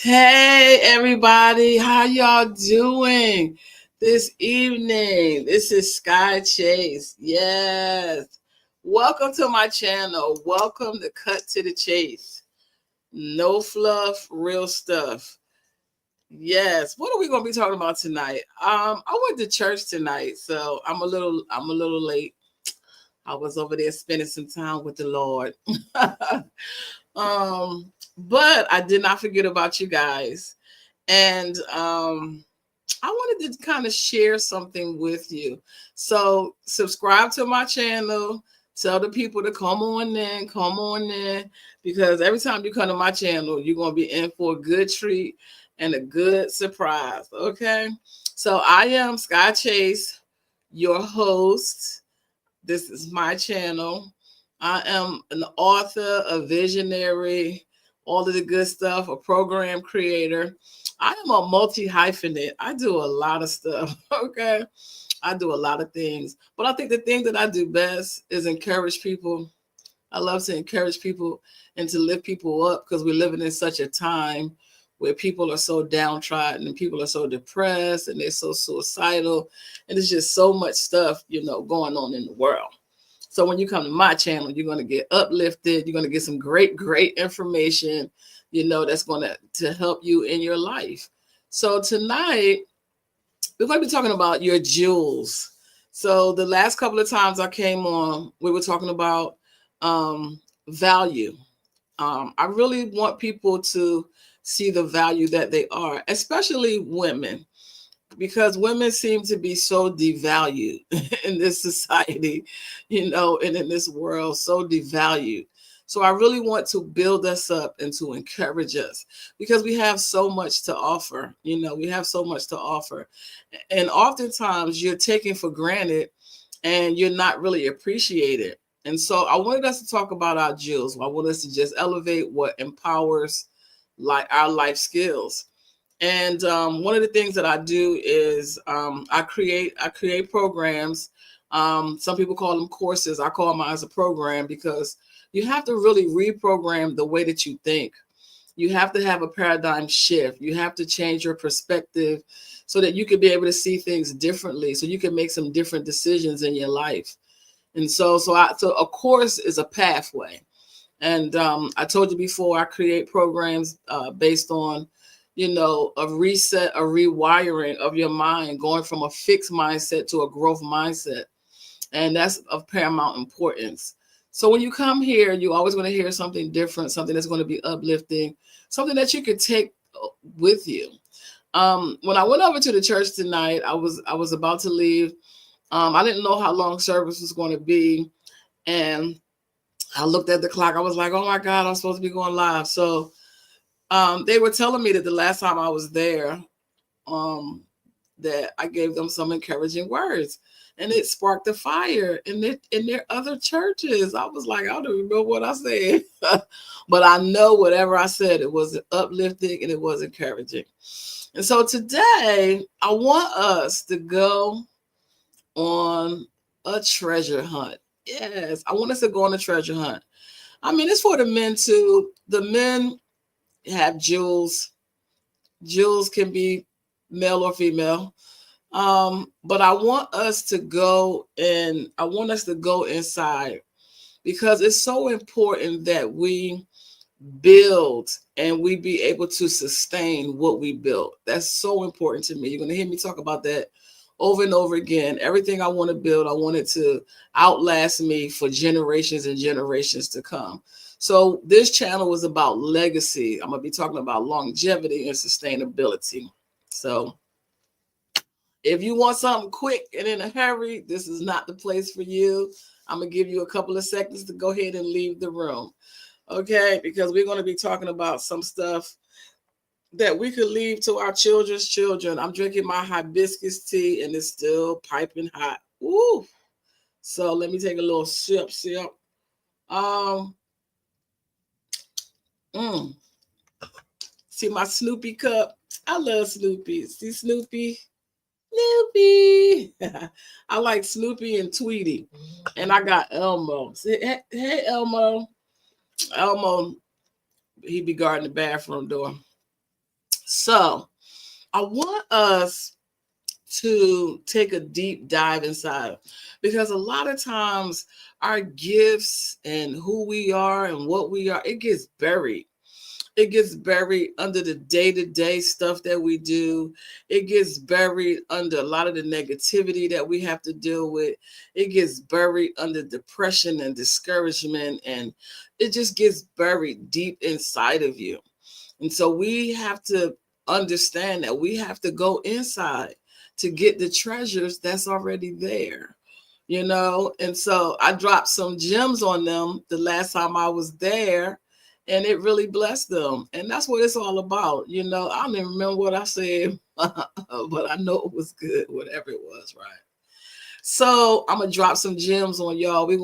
Hey everybody, how y'all doing this evening? This is Sky Chase. Yes. Welcome to my channel. Welcome to Cut to the Chase. No fluff, real stuff. Yes. What are we going to be talking about tonight? I went to church tonight, so I'm a little late. I was over there spending some time with the Lord. But I did not forget about you guys. And I wanted to kind of share something with you. So subscribe to my channel. Tell the people to come on in, because every time you come to my channel, you're gonna be in for a good treat and a good surprise. Okay. So I am Sky Chase, your host. This is my channel. I am an author, a visionary, all of the good stuff, a program creator. I am a multi hyphenate. I do a lot of stuff. Okay. I do a lot of things. But I think the thing that I do best is encourage people. I love to encourage people and to lift people up, because we're living in such a time where people are so downtrodden and people are so depressed and they're so suicidal. And there's just so much stuff, going on in the world. So when you come to my channel, you're going to get uplifted. You're going to get some great, great information, that's going to help you in your life. So tonight, we're going to be talking about your jewels. So the last couple of times I came on, we were talking about value. I really want people to see the value that they are, especially women, because women seem to be so devalued in this society, and in this world, so devalued. So I really want to build us up and to encourage us, because we have so much to offer. We have so much to offer. And oftentimes you're taken for granted and you're not really appreciated. And so I wanted us to talk about our jewels. I want us to just elevate what empowers like our life skills. And one of the things that I do is I create programs. Some people call them courses. I call mine as a program, because you have to really reprogram the way that you think. You have to have a paradigm shift. You have to change your perspective so that you can be able to see things differently, so you can make some different decisions in your life. And so a course is a pathway. And I told you before, I create programs based on, a reset, a rewiring of your mind, going from a fixed mindset to a growth mindset. And that's of paramount importance. So when you come here, you're always going to hear something different, something that's going to be uplifting, something that you could take with you. When I went over to the church tonight, I was about to leave. I didn't know how long service was going to be. And I looked at the clock. I was like, oh my God, I'm supposed to be going live. So they were telling me that the last time I was there, that I gave them some encouraging words, and it sparked a fire in their other churches. I was like, I don't even know what I said, but I know whatever I said, it was uplifting and it was encouraging. And so today, I want us to go on a treasure hunt. Yes, I want us to go on a treasure hunt. I mean, it's for the men too. The men have jewels. Jewels can be male or female. But I want us to go inside, because it's so important that we build and we be able to sustain what we built. That's so important to me. You're going to hear me talk about that over and over again. Everything I want to build, I want it to outlast me for generations and generations to come. So this channel is about legacy. I'm going to be talking about longevity and sustainability. So if you want something quick and in a hurry, this is not the place for you. I'm going to give you a couple of seconds to go ahead and leave the room. Okay, because we're going to be talking about some stuff that we could leave to our children's children. I'm drinking my hibiscus tea and it's still piping hot. Woo! So let me take a little sip. Um, mm. See my Snoopy cup. I love Snoopy. See Snoopy? Snoopy. I like Snoopy and Tweety. And I got Elmo. Hey, Elmo. Elmo, he be guarding the bathroom door. So I want us to take a deep dive inside, because a lot of times our gifts and who we are and what we are, it gets buried. It gets buried under the day-to-day stuff that we do. It gets buried under a lot of the negativity that we have to deal with. It gets buried under depression and discouragement, and it just gets buried deep inside of you. And so we have to understand that we have to go inside to get the treasures that's already there, And so I dropped some gems on them the last time I was there, and it really blessed them. And that's what it's all about. I don't even remember what I said, but I know it was good, whatever it was, right? So I'm gonna drop some gems on y'all. We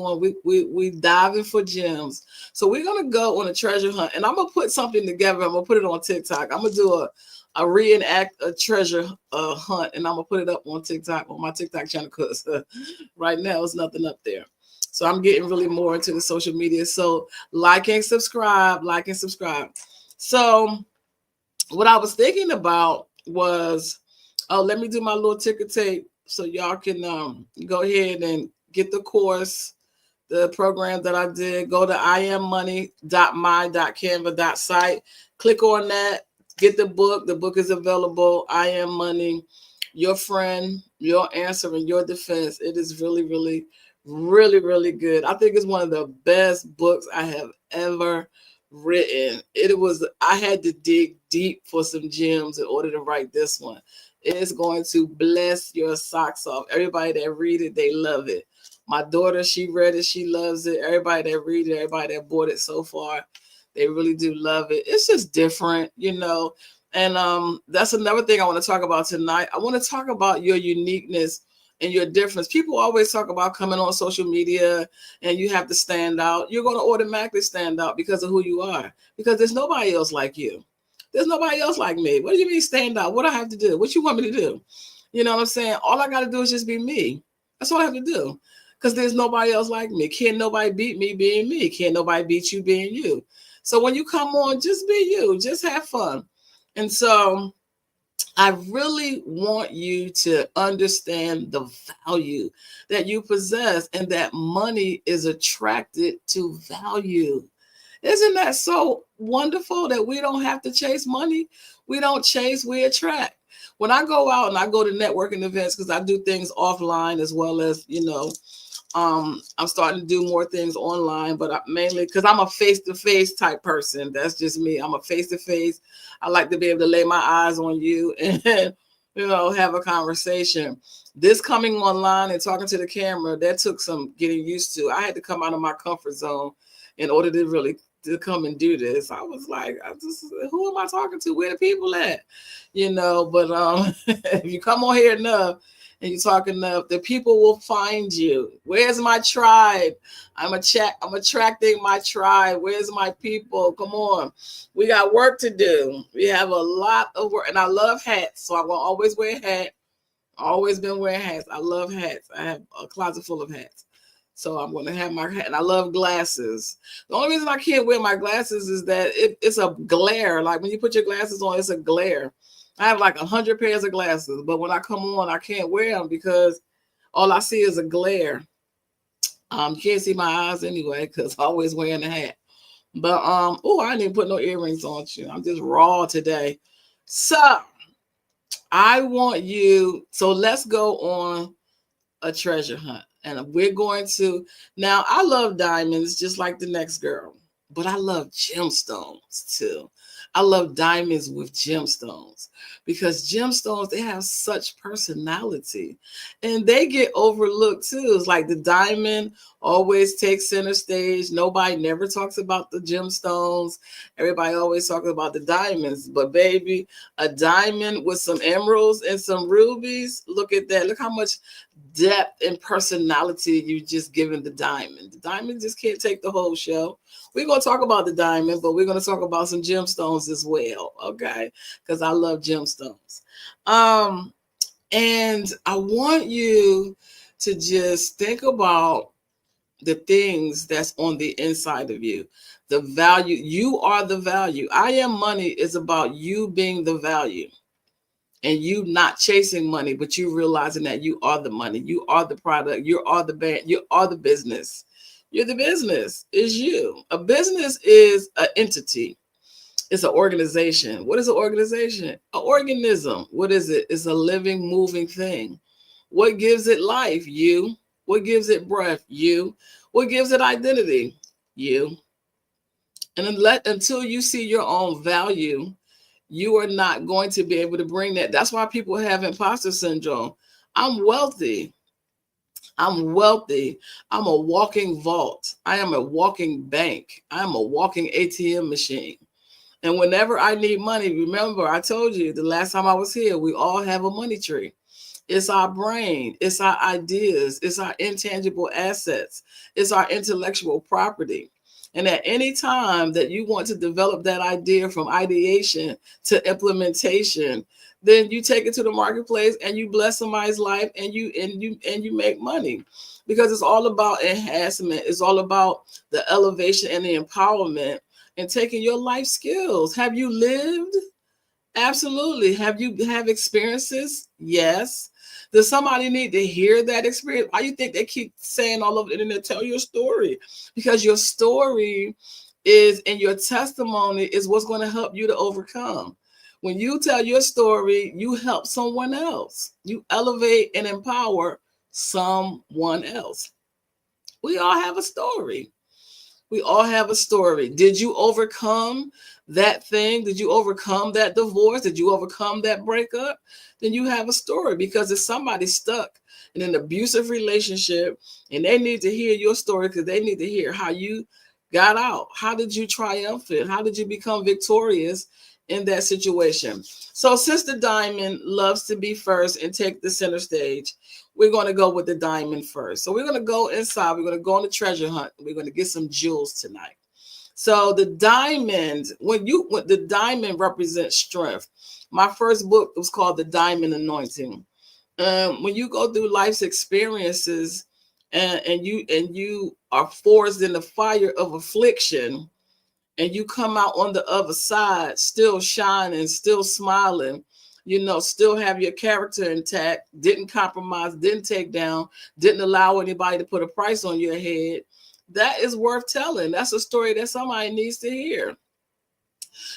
diving for gems. So we're gonna go on a treasure hunt, and I'm gonna put something together. I'm gonna put it on TikTok. I'm gonna do a reenact a treasure hunt, and I'm gonna put it up on TikTok, on my TikTok channel, because right now there's nothing up there. So I'm getting really more into the social media. So like and subscribe. So what I was thinking about was, oh, let me do my little ticker tape so y'all can go ahead and get the course, the program that I did. Go to iammoney.my.canva.site. Click on that. Get the book. The book is available. I Am Money, Your Friend, Your Answer, and Your Defense. It is really, really, really, really good. I think it's one of the best books I have ever written. I had to dig deep for some gems in order to write this one. It's going to bless your socks off. Everybody that read it, they love it. My daughter, she read it, she loves it. Everybody that read it, everybody that bought it so far, they really do love it. It's just different, And that's another thing I want to talk about tonight. I want to talk about your uniqueness and your difference. People always talk about coming on social media and you have to stand out. You're going to automatically stand out because of who you are, because there's nobody else like you. There's nobody else like me. What do you mean stand out? What do I have to do? What you want me to do? You know what I'm saying? All I got to do is just be me. That's all I have to do, because there's nobody else like me. Can't nobody beat me being me. Can't nobody beat you being you. So when you come on, just be you. Just have fun. And so I really want you to understand the value that you possess, and that money is attracted to value. Isn't that so wonderful that we don't have to chase money? We don't chase, we attract. When I go out and I go to networking events, because I do things offline as well as, I'm starting to do more things online, but mainly because I'm a face-to-face type person. That's just me. I'm a face-to-face. I like to be able to lay my eyes on you and, have a conversation. This coming online and talking to the camera, that took some getting used to. I had to come out of my comfort zone in order to really to come and do this. I was like, who am I talking to? Where the people at? But if you come on here enough and you talk enough, the people will find you. Where's my tribe? I'm attracting my tribe. Where's my people? Come on. We got work to do. We have a lot of work. And I love hats, so I will always wear a hat. Always been wearing hats. I love hats. I have a closet full of hats. So I'm going to have my hat. And I love glasses. The only reason I can't wear my glasses is that it's a glare. Like when you put your glasses on, it's a glare. I have like 100 pairs of glasses, but when I come on, I can't wear them because all I see is a glare. You can't see my eyes anyway because I'm always wearing a hat. But I didn't even put no earrings on you. I'm just raw today. So I want you. So let's go on a treasure hunt, and we're going to. Now, I love diamonds just like the next girl, but I love gemstones too. I love diamonds with gemstones, because gemstones, they have such personality and they get overlooked too. It's like the diamond always takes center stage. Nobody never talks about the gemstones. Everybody always talks about the diamonds, but baby, a diamond with some emeralds and some rubies. Look at that. Look how much depth and personality you just given the diamond. The diamond just can't take the whole show. We're going to talk about the diamond, but we're going to talk about some gemstones as well, okay? Because I love gemstones. And I want you to just think about the things that's on the inside of you. The value, you are the value. I Am Money is about you being the value and you not chasing money, but you realizing that you are the money, you are the product, you are the band, you are the business. You're the business, is you. A business is an entity. It's an organization. What is an organization? An organism. What is it? It's a living, moving thing. What gives it life? You. What gives it breath? You. What gives it identity? You. And until you see your own value, you are not going to be able to bring that. That's why people have imposter syndrome. I'm wealthy. I'm wealthy. I'm a walking vault. I am a walking bank. I am a walking ATM machine. And whenever I need money, remember, I told you the last time I was here, we all have a money tree. It's our brain, it's our ideas, it's our intangible assets, it's our intellectual property. And at any time that you want to develop that idea from ideation to implementation, then you take it to the marketplace and you bless somebody's life and you make money. Because it's all about enhancement, it's all about the elevation and the empowerment and taking your life skills. Have you lived? Absolutely. Have you have experiences? Yes. Does somebody need to hear that experience? Why you think they keep saying all over the internet, tell your story? Because your story is, and your testimony is what's going to help you to overcome. When you tell your story, you help someone else. You elevate and empower someone else. We all have a story. We all have a story. Did you overcome that thing? Did you overcome that divorce? Did you overcome that breakup? Then you have a story, because if somebody's stuck in an abusive relationship and they need to hear your story, because they need to hear how you got out. How did you triumph it? How did you become victorious in that situation? So Sister Diamond loves to be first and take the center stage. We're going to go with the diamond first. So we're going to go inside. We're going to go on the treasure hunt. We're going to get some jewels tonight. So the diamond, when the diamond represents strength. My first book was called The Diamond Anointing. When you go through life's experiences and you are forged in the fire of affliction, and you come out on the other side still shining, still smiling, still have your character intact, didn't compromise, didn't take down, didn't allow anybody to put a price on your head. That is worth telling. That's a story that somebody needs to hear.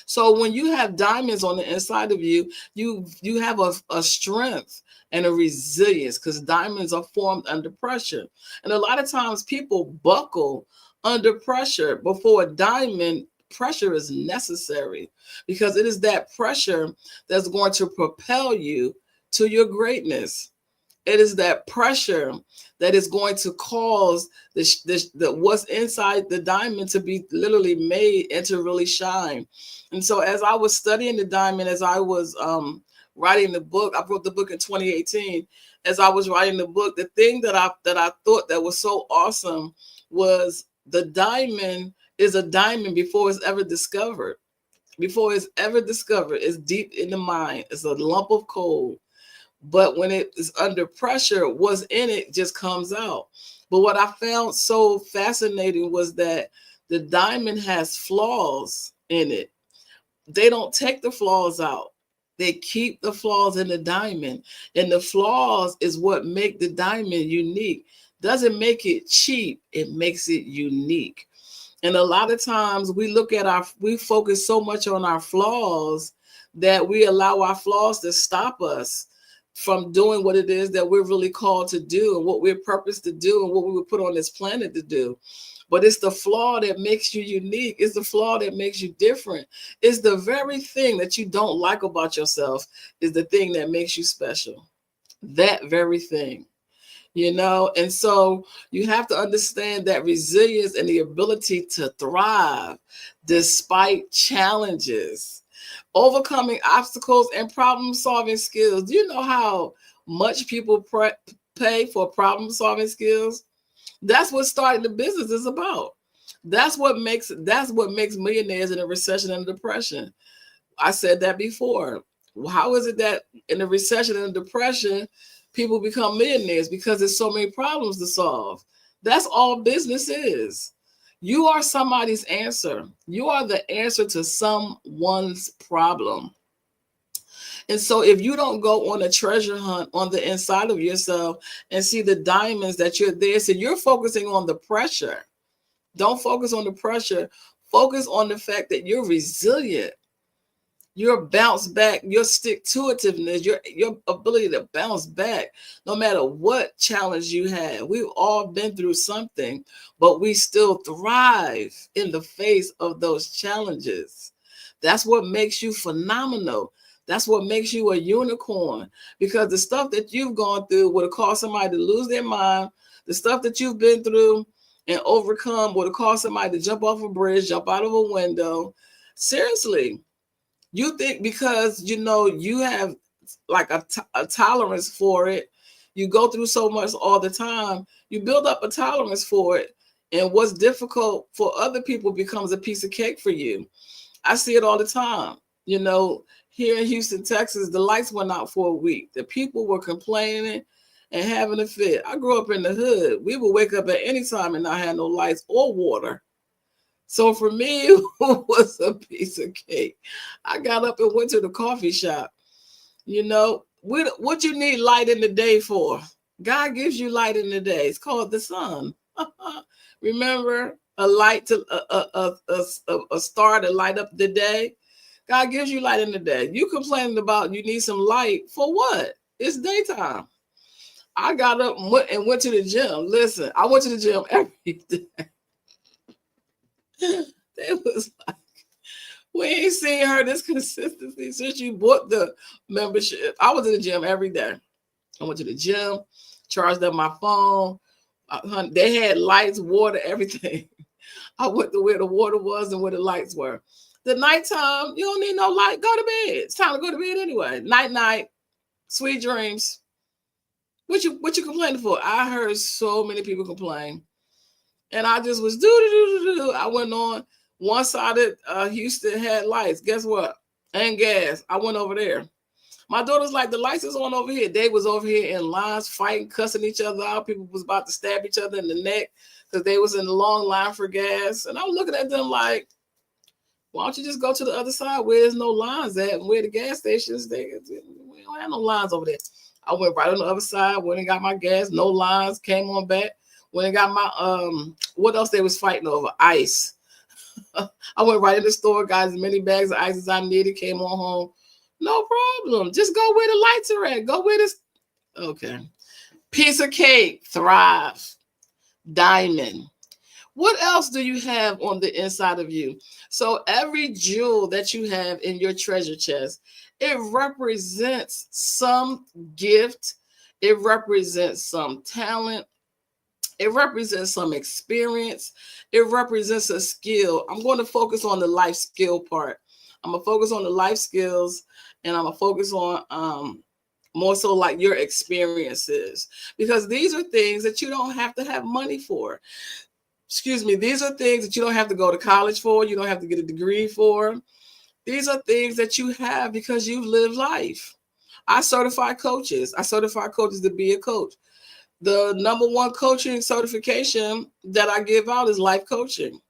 So when you have diamonds on the inside of you, you have a strength and a resilience, because diamonds are formed under pressure. And a lot of times people buckle under pressure. Before a diamond, pressure is necessary, because it is that pressure that's going to propel you to your greatness. It is that pressure that is going to cause the what's inside the diamond to be literally made and to really shine. And so as I was studying the diamond, as I was writing the book, I wrote the book in 2018. As I was writing the book, the thing that I thought that was so awesome was the diamond is a diamond before it's ever discovered. Before it's ever discovered, it's deep in the mind. It's a lump of coal. But when it is under pressure, what's in it just comes out. But what I found so fascinating was that the diamond has flaws in it. They don't take the flaws out. They keep the flaws in the diamond. And the flaws is what make the diamond unique. Doesn't make it cheap, it makes it unique. And a lot of times we focus so much on our flaws that we allow our flaws to stop us from doing what it is that we're really called to do and what we're purposed to do and what we were put on this planet to do. But it's the flaw that makes you unique. It's the flaw that makes you different. It's the very thing that you don't like about yourself is the thing that makes you special. That very thing. And so you have to understand that resilience and the ability to thrive despite challenges, overcoming obstacles, and problem solving skills. Do you know how much people pay for problem solving skills? That's what starting the business is about. That's what makes millionaires in a recession and a depression. I said that before. How is it that in a recession and a depression, people become millionaires? Because there's so many problems to solve. That's all business is. You are somebody's answer. You are the answer to someone's problem. And so if you don't go on a treasure hunt on the inside of yourself and see the diamonds that you're there, so you're focusing on the pressure. Don't focus on the pressure. Focus on the fact that you're resilient. Your bounce back, your stick to itiveness, your ability to bounce back, no matter what challenge you have. We've all been through something, but we still thrive in the face of those challenges. That's what makes you phenomenal. That's what makes you a unicorn, because the stuff that you've gone through would have caused somebody to lose their mind. The stuff that you've been through and overcome would have caused somebody to jump off a bridge, jump out of a window. Seriously, you think because you have like a tolerance for it, you go through so much all the time, you build up a tolerance for it, and what's difficult for other people becomes a piece of cake for you. I see it all the time. Here in Houston, Texas, the lights went out for a week. The people were complaining and having a fit. I grew up in the hood. We would wake up at any time and not have no lights or water. So for me, it was a piece of cake. I got up and went to the coffee shop. What you need light in the day for? God gives you light in the day. It's called the sun. Remember, a light to a star to light up the day. God gives you light in the day. You complaining about you need some light for what? It's daytime. I got up and went to the gym. Listen, I went to the gym every day. They was like, we ain't seen her this consistency since you bought the membership. I was in the gym every day. I went to the gym, charged up my phone. They had lights, water, everything. I went to where the water was and where the lights were. The nighttime, you don't need no light. Go to bed. It's time to go to bed anyway. Night, sweet dreams. What you complaining for? I heard so many people complain, and I just was do. I went on one side of Houston had lights. Guess what? And gas. I went over there. My daughter's like, the lights is on over here. They was over here in lines fighting, cussing each other out. People was about to stab each other in the neck because they was in the long line for gas. And I'm looking at them like, why don't you just go to the other side where there's no lines at and where the gas stations, we don't have no lines over there. I went right on the other side, went and got my gas, no lines, came on back. Went and got my, what else they was fighting over? Ice. I went right in the store, got as many bags of ice as I needed, came on home. No problem. Just go where the lights are at. Go where this. Okay. Piece of cake. Thrive. Diamond. What else do you have on the inside of you? So every jewel that you have in your treasure chest, it represents some gift. It represents some talent. It represents some experience. It represents a skill. I'm going to focus on the life skill part. I'm going to focus on the life skills, and I'm going to focus on more so like your experiences, because these are things that you don't have to have money for. Excuse me. These are things that you don't have to go to college for. You don't have to get a degree for. These are things that you have because you've lived life. I certify coaches. I certify coaches to be a coach. The number one coaching certification that I give out is life coaching.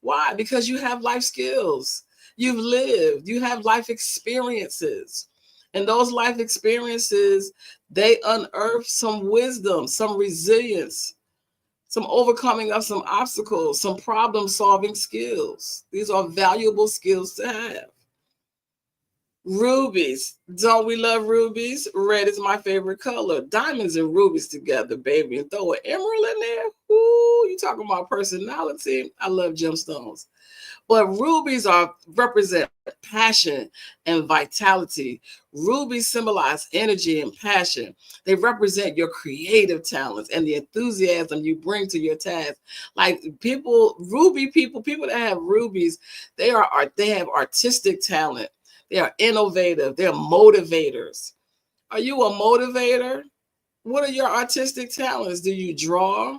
Why? Because you have life skills. You've lived. You have life experiences. And those life experiences, they unearth some wisdom, some resilience, some overcoming of some obstacles, some problem-solving skills. These are valuable skills to have. Rubies. Don't we love rubies? Red is my favorite color. Diamonds and rubies together, baby. And throw an emerald in there. Ooh, you talking about personality. I love gemstones. But rubies represent passion and vitality. Rubies symbolize energy and passion. They represent your creative talents and the enthusiasm you bring to your task. Like people that have rubies, they have artistic talent. They are innovative. They're motivators. Are you a motivator? What are your artistic talents? Do you draw?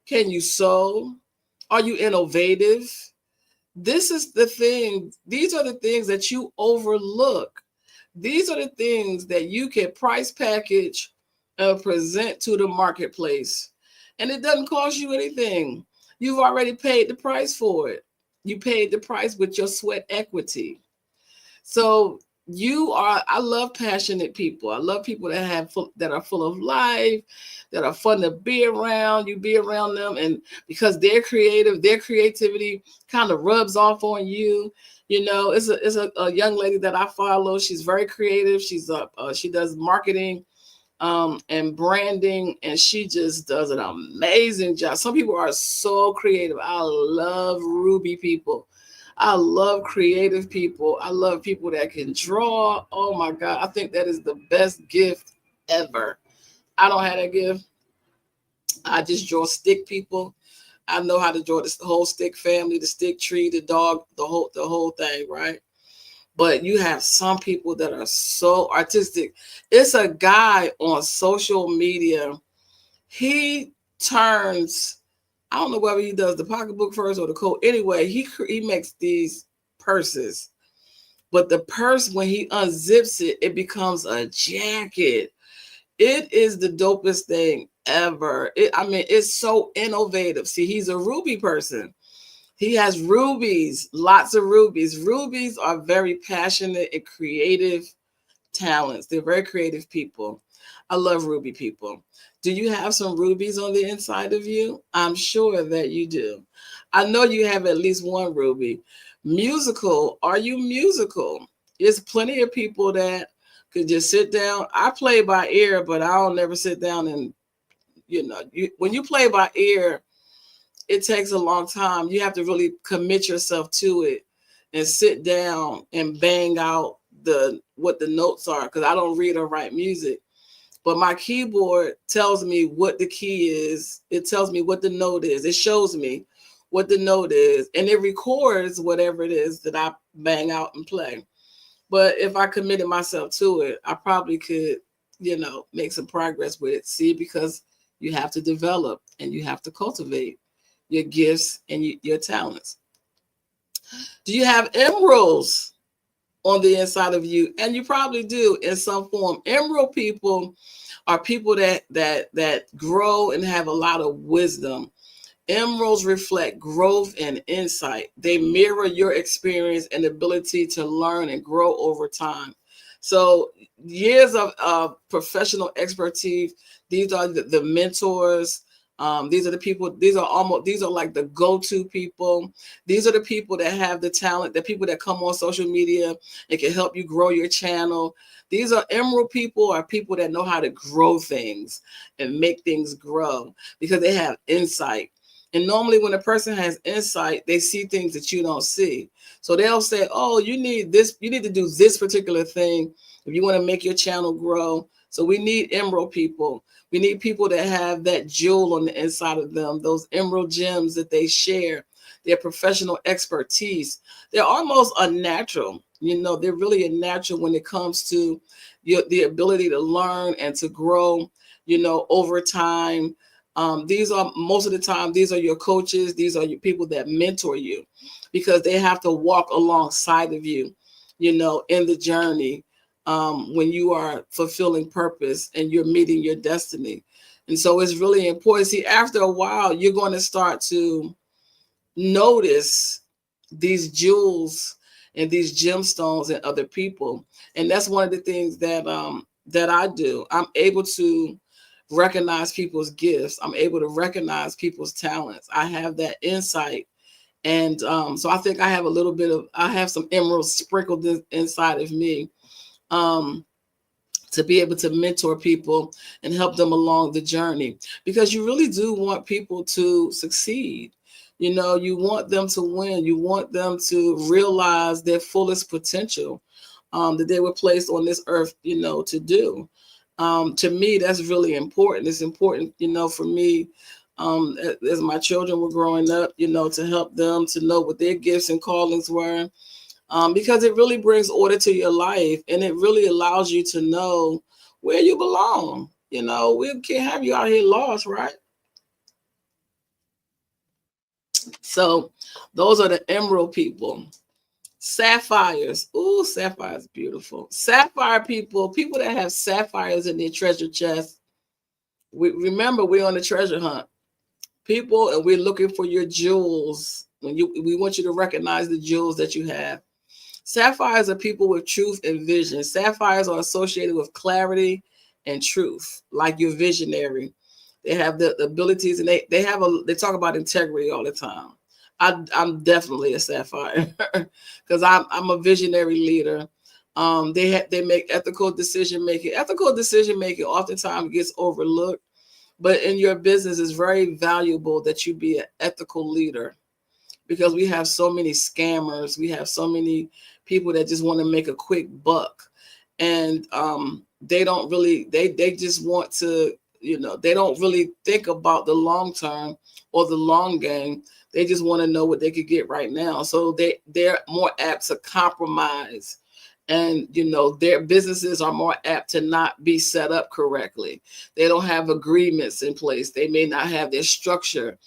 Can you sew? Are you innovative? This is the thing. These are the things that you overlook. These are the things that you can price package and present to the marketplace. and it doesn't cost you anything. You've already paid the price for it. You paid the price with your sweat equity. So I love passionate people. I love people that are full of life, that are fun to be around. You be around them, and because they're creative, their creativity kind of rubs off on you. It's a young lady that I follow. She's very creative. She does marketing and branding, and she just does an amazing job. Some people are so creative. I love Ruby people. I love creative people. I love people that can draw. Oh my God. I think that is the best gift ever. I don't have that gift. I just draw stick people. I know how to draw the whole stick family, the stick tree, the dog, the whole thing, right? But you have some people that are so artistic. It's a guy on social media. He turns, I don't know whether he does the pocketbook first or the coat. Anyway, he makes these purses. But the purse, when he unzips it, it becomes a jacket. It is the dopest thing ever. It's so innovative. See, he's a Ruby person. He has rubies, lots of rubies. Rubies are very passionate and creative talents. They're very creative people. I love Ruby people. Do you have some rubies on the inside of you? I'm sure that you do. I know you have at least one ruby. Musical, are you musical? There's plenty of people that could just sit down. I play by ear, but I'll never sit down and, when you play by ear, it takes a long time. You have to really commit yourself to it and sit down and bang out what the notes are, because I don't read or write music. But my keyboard tells me what the key is. It tells me what the note is. It shows me what the note is, and it records whatever it is that I bang out and play. But if I committed myself to it, I probably could, make some progress with it. See, because you have to develop and you have to cultivate your gifts and your talents. Do you have emeralds on the inside of you? And you probably do in some form. Emerald people are people that grow and have a lot of wisdom. Emeralds reflect growth and insight. They mirror your experience and ability to learn and grow over time. So years of professional expertise. These are the mentors. These are the people. These are like the go-to people. These are the people that have the talent. The people that come on social media and can help you grow your channel. These are emerald people, are people that know how to grow things and make things grow because they have insight. And normally when a person has insight, they see things that you don't see. So they'll say, oh, you need this, you need to do this particular thing if you want to make your channel grow. So we need emerald people. We need people that have that jewel on the inside of them, those emerald gems that they share, their professional expertise. They're almost unnatural. They're really a natural when it comes to the ability to learn and to grow, over time. These are most of the time, these are your coaches. These are your people that mentor you because they have to walk alongside of you, in the journey when you are fulfilling purpose and you're meeting your destiny. And so it's really important. See, after a while, you're going to start to notice these jewels and these gemstones in other people. And that's one of the things that I do. I'm able to recognize people's gifts. I'm able to recognize people's talents. I have that insight. And so I think I have some emeralds sprinkled inside of me to be able to mentor people and help them along the journey, because you really do want people to succeed. You want them to win. You want them to realize their fullest potential that they were placed on this earth, to do. To me, that's really important. It's important, for me, as my children were growing up, to help them to know what their gifts and callings were, because it really brings order to your life and it really allows you to know where you belong. We can't have you out here lost, right? So those are the emerald people. Sapphires. Ooh, sapphires, beautiful. Sapphire people that have sapphires in their treasure chest. Remember, we're on the treasure hunt. people, and we're looking for your jewels. We want you to recognize the jewels that you have. Sapphires are people with truth and vision. Sapphires are associated with clarity and truth, like you're visionary. They have the abilities, and they talk about integrity all the time. I'm definitely a sapphire because I'm a visionary leader. They make ethical decision making. Ethical decision making oftentimes gets overlooked, but in your business, it's very valuable that you be an ethical leader, because we have so many scammers. We have so many people that just want to make a quick buck, and they don't really they just want to, they don't really think about the long term or the long game. They just want to know what they could get right now. So they're more apt to compromise, and their businesses are more apt to not be set up correctly. They don't have agreements in place. They may not have their structure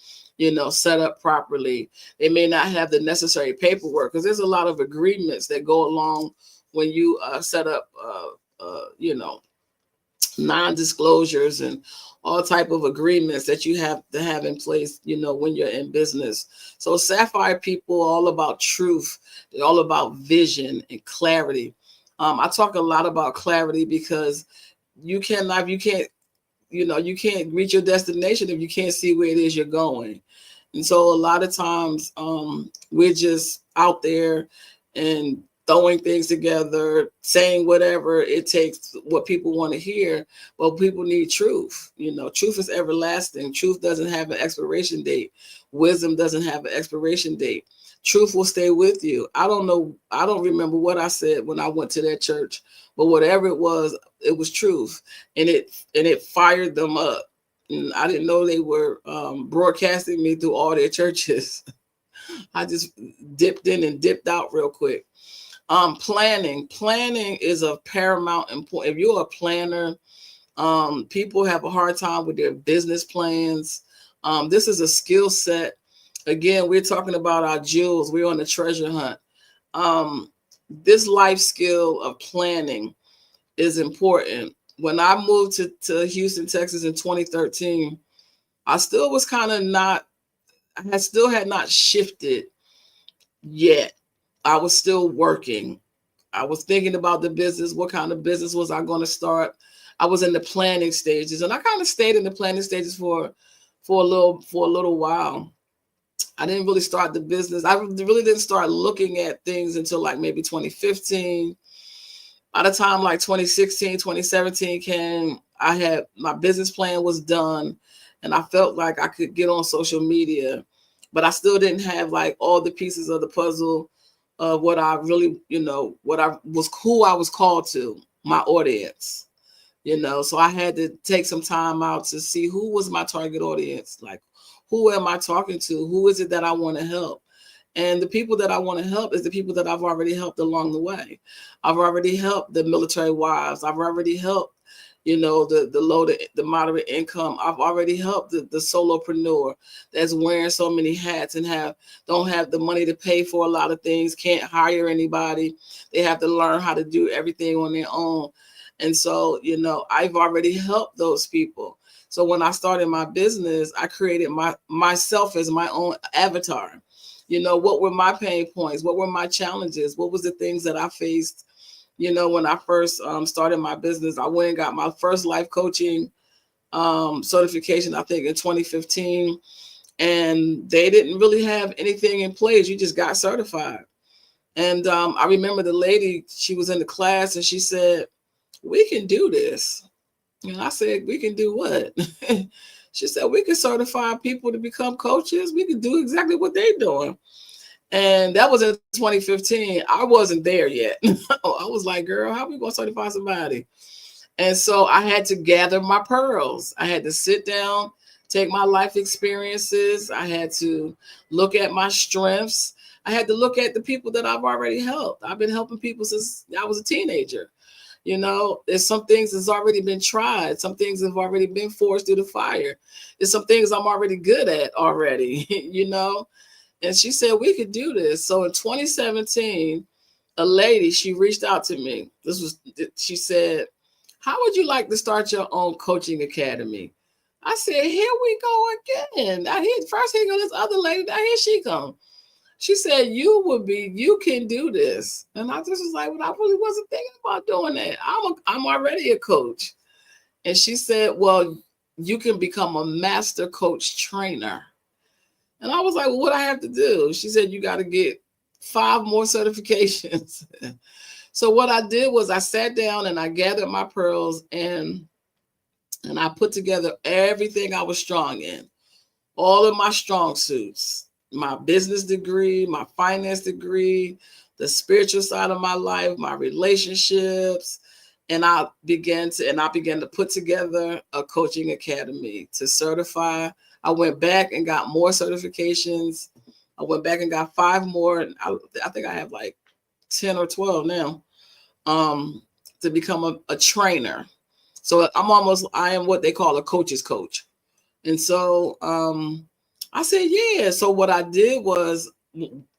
set up properly. They may not have the necessary paperwork, because there's a lot of agreements that go along when you set up non-disclosures and all type of agreements that you have to have in place when you're in business. So sapphire people are all about truth. They're all about vision and clarity. I talk a lot about clarity, because you can't reach your destination if you can't see where it is you're going. And so a lot of times we're just out there and throwing things together, saying whatever it takes, what people want to hear. But people need truth. Truth is everlasting. Truth doesn't have an expiration date. Wisdom doesn't have an expiration date. Truth will stay with you. I don't remember what I said when I went to that church, but whatever it was truth, and it fired them up. And I didn't know they were broadcasting me through all their churches. I just dipped in and dipped out real quick. Planning is of paramount importance. If you're a planner, people have a hard time with their business plans. This is a skill set. Again, we're talking about our jewels. We're on a treasure hunt. This life skill of planning is important. When I moved to Houston, Texas in 2013, I still was kind of not, I still had not shifted yet. I was still working. I was thinking about the business. What kind of business was I going to start? I was in the planning stages, and I kind of stayed in the planning stages for a little while. I didn't really start the business. I really didn't start looking at things until like maybe 2015. By the time like 2016, 2017 came, I had my business plan was done, and I felt like I could get on social media, but I still didn't have like all the pieces of the puzzle of what I really, who I was called to, my audience, So I had to take some time out to see who was my target audience, like who am I talking to? Who is it that I want to help? And the people that I want to help is the people that I've already helped along the way. I've already helped the military wives. I've already helped, the low to the moderate income. I've already helped the solopreneur that's wearing so many hats and don't have the money to pay for a lot of things, can't hire anybody. They have to learn how to do everything on their own. And so, I've already helped those people. So when I started my business, I created myself as my own avatar. What were my pain points? What were my challenges? What was the things that I faced? When I first started my business, I went and got my first life coaching certification, I think in 2015. And they didn't really have anything in place. You just got certified. And I remember the lady, she was in the class and she said, "We can do this." And I said, "We can do what?" She said, "We can certify people to become coaches. We can do exactly what they're doing." And that was in 2015. I wasn't there yet. I was like, "Girl, how are we going to certify somebody?" And so I had to gather my pearls. I had to sit down, take my life experiences. I had to look at my strengths. I had to look at the people that I've already helped. I've been helping people since I was a teenager. There's some things that's already been tried. Some things have already been forced through the fire. There's some things I'm already good at already, And she said, "We could do this." So in 2017, a lady, she reached out to me. She said, "How would you like to start your own coaching academy?" I said, here we go again. I hear first here go this other lady. Now here she come. She said, you can do this. And I just was like, well, I really wasn't thinking about doing that. I'm already a coach. And she said, well, you can become a master coach trainer. And I was like, well, what I have to do? She said, you got to get 5 more certifications. So what I did was I sat down and I gathered my pearls and I put together everything I was strong in, all of my strong suits, my business degree, my finance degree, the spiritual side of my life, my relationships. And I began to put together a coaching academy to certify. I went back and got more certifications. I went back and got 5 more. I think I have like 10 or 12 now, to become a trainer. So I am what they call a coach's coach. And so I said, yeah. So what I did was,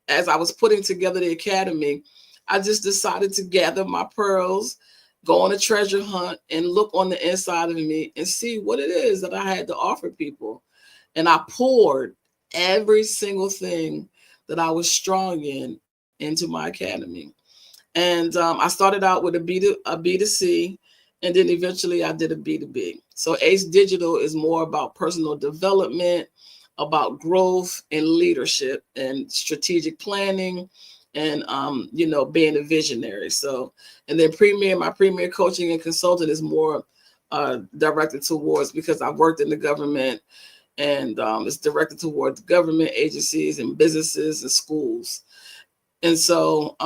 as I was putting together the academy, I just decided to gather my pearls, go on a treasure hunt, and look on the inside of me and see what it is that I had to offer people. And I poured every single thing that I was strong in into my academy. And I started out with a B2C, and then eventually I did a B2B. So Ace Digital is more about personal development, about growth and leadership and strategic planning, and being a visionary. So, and then my premier coaching and consulting is more directed towards, because I've worked in the government, and it's directed towards government agencies and businesses and schools. And so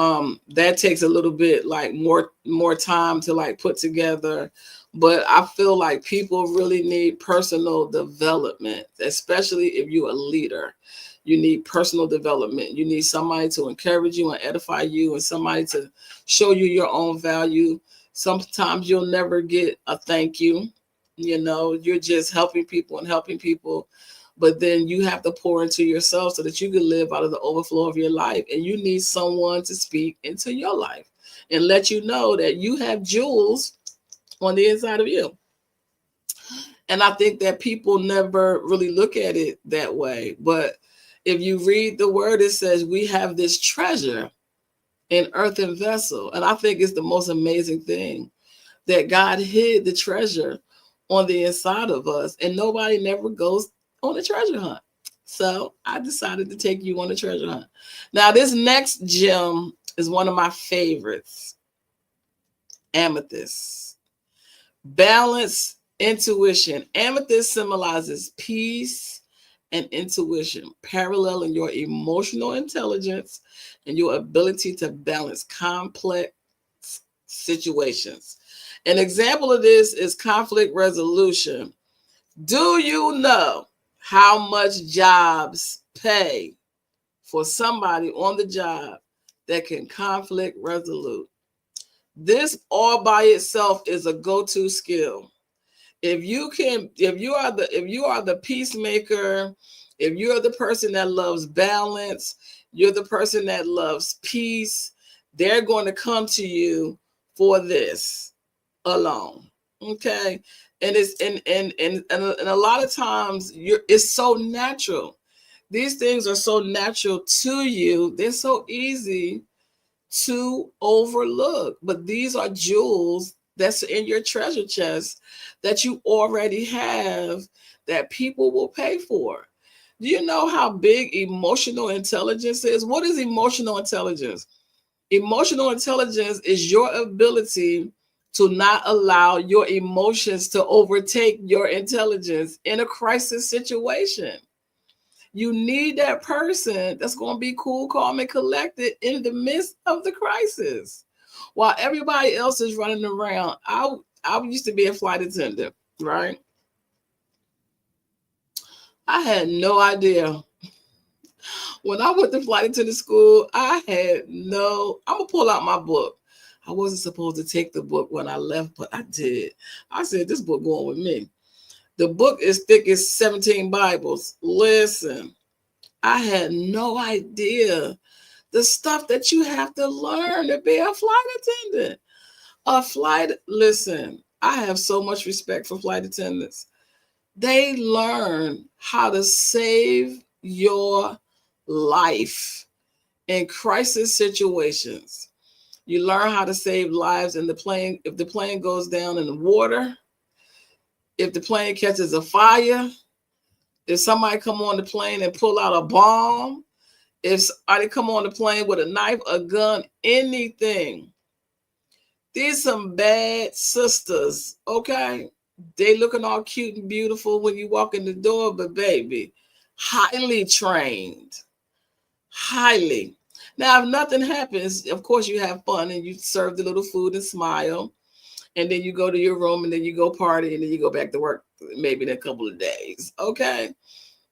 that takes a little bit like more time to like put together. But I feel like people really need personal development, especially if you're a leader. You need personal development. You need somebody to encourage you and edify you, and somebody to show you your own value. Sometimes you'll never get a thank you. You're just helping people and helping people. But then you have to pour into yourself so that you can live out of the overflow of your life. And you need someone to speak into your life and let you know that you have jewels on the inside of you. And I think that people never really look at it that way. But if you read the word, it says we have this treasure in earthen vessel. And I think it's the most amazing thing that God hid the treasure on the inside of us, and nobody never goes on a treasure hunt. So I decided to take you on a treasure hunt. Now, this next gem is one of my favorites. Amethyst. Balance, intuition. Amethyst symbolizes peace and intuition, paralleling your emotional intelligence and your ability to balance complex situations. An example of this is conflict resolution. Do you know how much jobs pay for somebody on the job that can conflict resolute? This all by itself is a go-to skill. If you are the peacemaker, if you're the person that loves balance, you're the person that loves peace, they're going to come to you for this alone. Okay. And it's and a lot of times it's so natural. These things are so natural to you. They're so easy to overlook. But these are jewels that's in your treasure chest that you already have, that people will pay for. Do you know how big emotional intelligence is? What is emotional intelligence? Emotional intelligence is your ability to not allow your emotions to overtake your intelligence in a crisis situation. You need that person that's going to be cool, calm, and collected in the midst of the crisis. While everybody else is running around, I used to be a flight attendant, right? I had no idea. When I went to flight attendant school, I'm going to pull out my book. I wasn't supposed to take the book when I left, but I did. I said, this book going with me. The book is thick as 17 Bibles. Listen, I had no idea the stuff that you have to learn to be a flight attendant. Listen, I have so much respect for flight attendants. They learn how to save your life in crisis situations. You learn how to save lives in the plane. If the plane goes down in the water, if the plane catches a fire, if somebody come on the plane and pull out a bomb, if somebody come on the plane with a knife, a gun, anything. These some bad sisters, okay? They looking all cute and beautiful when you walk in the door, but baby, highly trained, highly. Now, if nothing happens, of course you have fun and you serve the little food and smile, and then you go to your room and then you go party and then you go back to work maybe in a couple of days, okay?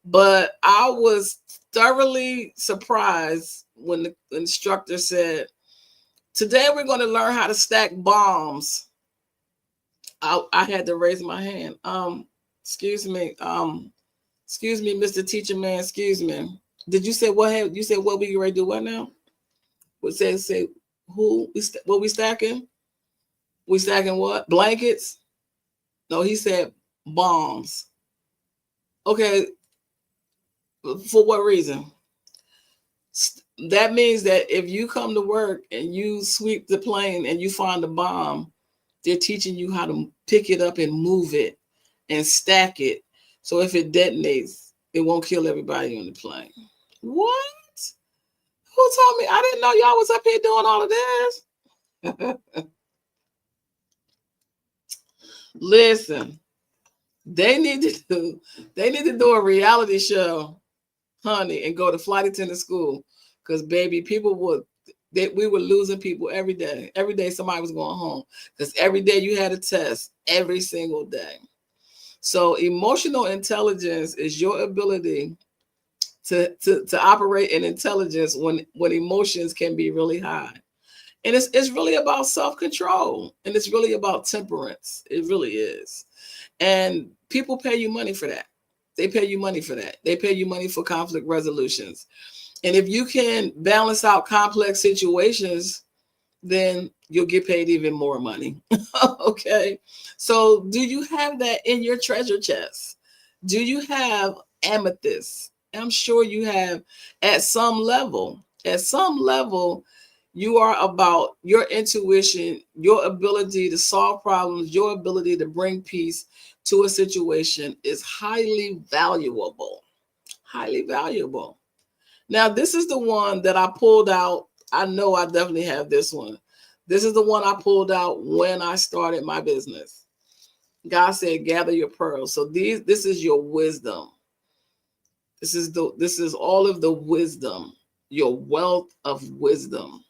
But I was thoroughly surprised when the instructor said, "Today we're going to learn how to stack bombs." I had to raise my hand. Excuse me. Excuse me, Mr. Teacher Man. Excuse me. Did you say what? You said what we ready to do? What now? What say? Who? What we stacking? We stacking what? Blankets? No, he said bombs. Okay. For what reason? That means that if you come to work and you sweep the plane and you find a bomb, they're teaching you how to pick it up and move it and stack it. So if it detonates, it won't kill everybody on the plane. What? Who told me? I didn't know y'all was up here doing all of this. Listen, they need to do a reality show, honey, and go to flight attendant school. Because baby, we were losing people every day. Every day somebody was going home. Because every day you had a test, every single day. So emotional intelligence is your ability to operate in intelligence when emotions can be really high. And it's really about self-control, and it's really about temperance. It really is. And people pay you money for that. They pay you money for that. They pay you money for conflict resolutions. And if you can balance out complex situations, then you'll get paid even more money. Okay. So do you have that in your treasure chest? Do you have amethyst? I'm sure you have at some level. At some level, you are about your intuition, your ability to solve problems, your ability to bring peace to a situation is highly valuable. Highly valuable. Now, this is the one that I pulled out. I know I definitely have this one. This is the one I pulled out when I started my business. God said, "Gather your pearls." So this is your wisdom. This is all of the wisdom, your wealth of wisdom